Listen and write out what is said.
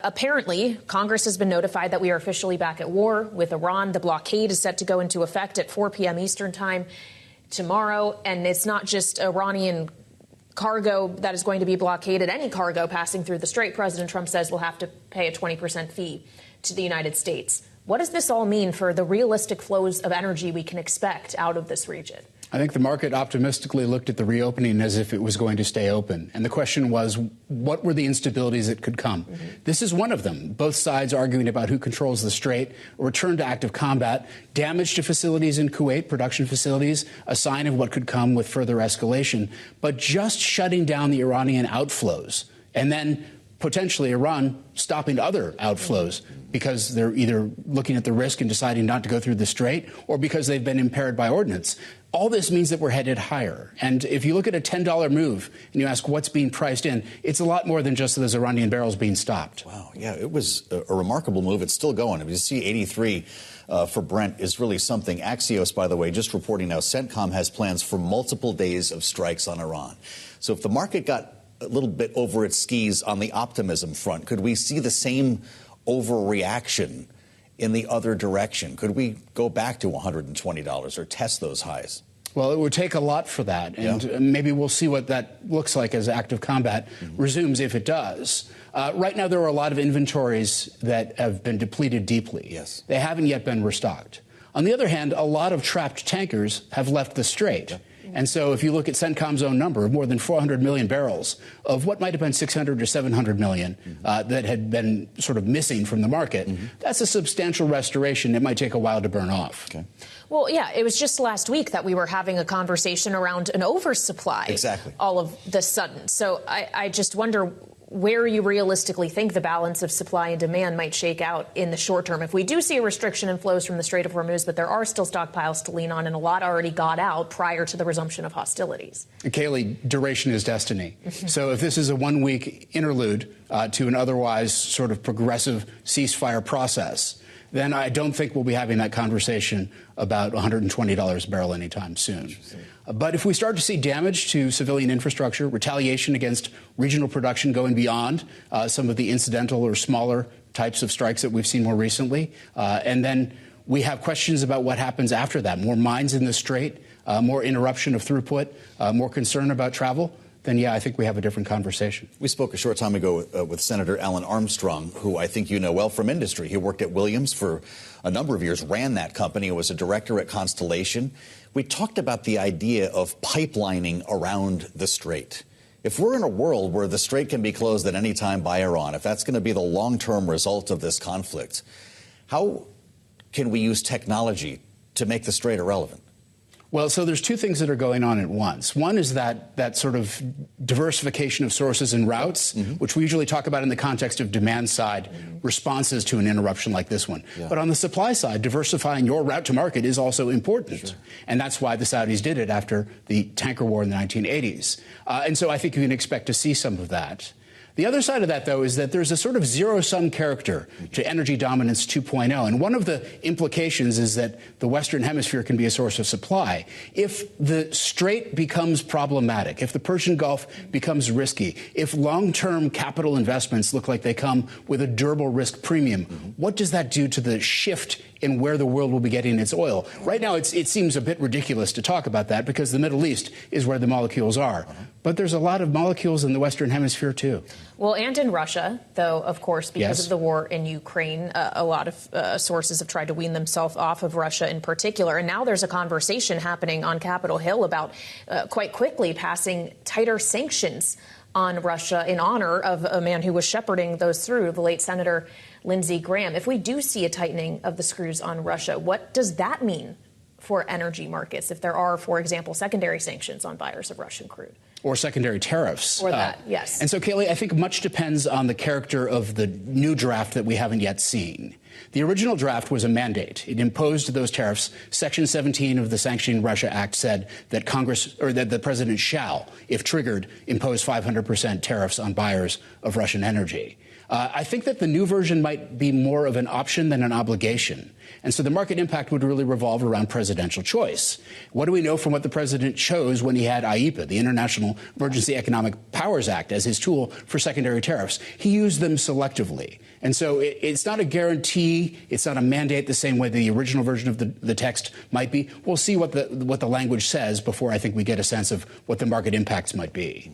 Apparently, Congress has been notified that we are officially back at war with Iran. The blockade is set to go into effect at 4 p.m. Eastern time tomorrow. And it's not just Iranian cargo that is going to be blockaded. Any cargo passing through the Strait, President Trump says, will have to pay a 20% fee to the United States. What does this all mean for the realistic flows of energy we can expect out of this region? I think the market optimistically looked at the reopening as if it was going to stay open. And the question was, what were the instabilities that could come? This is one of them. Both sides arguing about who controls the Strait, a return to active combat, damage to facilities in Kuwait, production facilities, a sign of what could come with further escalation. But just shutting down the Iranian outflows and then potentially Iran stopping other outflows because they're either looking at the risk and deciding not to go through the Strait or because they've been impaired by ordnance. All this means that we're headed higher. And if you look at a $10 move and you ask what's being priced in, it's a lot more than just those Iranian barrels being stopped. Wow. Yeah, it was a remarkable move. It's still going. I mean, you see 83 for Brent is really something. Axios, by the way, just reporting now, CENTCOM has plans for multiple days of strikes on Iran. So if the market got a little bit over its skis on the optimism front, could we see the same overreaction in the other direction? Could we go back to $120 or test those highs? Well, it would take a lot for that, and maybe we'll see what that looks like as active combat resumes, if it does. Right now, there are a lot of inventories that have been depleted deeply. Yes. They haven't yet been restocked. On the other hand, a lot of trapped tankers have left the Strait. And so if you look at CENTCOM's own number, more than 400 million barrels of what might have been 600 or 700 million that had been sort of missing from the market, that's a substantial restoration. It might take a while to burn off. Okay. Well, yeah, it was just last week that we were having a conversation around an oversupply. Exactly. All of the sudden. So I just wonder where you realistically think the balance of supply and demand might shake out in the short term. If we do see a restriction in flows from the Strait of Hormuz, but there are still stockpiles to lean on and a lot already got out prior to the resumption of hostilities. Kailey, duration is destiny. So if this is a one-week interlude to an otherwise sort of progressive ceasefire process, then I don't think we'll be having that conversation about $120 a barrel anytime soon. But if we start to see damage to civilian infrastructure, retaliation against regional production going beyond some of the incidental or smaller types of strikes that we've seen more recently, and then we have questions about what happens after that, more mines in the Strait, more interruption of throughput, more concern about travel, then, yeah, I think we have a different conversation. We spoke a short time ago with Senator Alan Armstrong, who I think you know well from industry. He worked at Williams for a number of years, ran that company, was a director at Constellation. We talked about the idea of pipelining around the Strait. If we're in a world where the Strait can be closed at any time by Iran, if that's going to be the long-term result of this conflict, how can we use technology to make the Strait irrelevant? Well, so there's two things that are going on at once. One is that sort of diversification of sources and routes, which we usually talk about in the context of demand side responses to an interruption like this one. But on the supply side, diversifying your route to market is also important. And that's why the Saudis did it after the tanker war in the 1980s. And so I think you can expect to see some of that. The other side of that, though, is that there's a sort of zero-sum character to energy dominance 2.0. And one of the implications is that the Western Hemisphere can be a source of supply. If the Strait becomes problematic, if the Persian Gulf becomes risky, if long-term capital investments look like they come with a durable risk premium, what does that do to the shift in where the world will be getting its oil? Right now, it seems a bit ridiculous to talk about that because the Middle East is where the molecules are. But there's a lot of molecules in the Western Hemisphere, too. Well, and in Russia, though, of course, because of the war in Ukraine, a lot of sources have tried to wean themselves off of Russia in particular. And now there's a conversation happening on Capitol Hill about quite quickly passing tighter sanctions on Russia in honor of a man who was shepherding those through, the late Senator Lindsey Graham. If we do see a tightening of the screws on Russia, what does that mean for energy markets if there are, for example, secondary sanctions on buyers of Russian crude? Or secondary tariffs. Or that, yes. And so, Kailey, I think much depends on the character of the new draft that we haven't yet seen. The original draft was a mandate. It imposed those tariffs. Section 17 of the Sanctioning Russia Act said that Congress, or that the president shall, if triggered, impose 500% tariffs on buyers of Russian energy. I think that the new version might be more of an option than an obligation. And so the market impact would really revolve around presidential choice. What do we know from what the president chose when he had IEEPA, the International Emergency Economic Powers Act, as his tool for secondary tariffs? He used them selectively. And so it's not a guarantee. It's not a mandate the same way the original version of the text might be. We'll see what the language says before I think we get a sense of what the market impacts might be.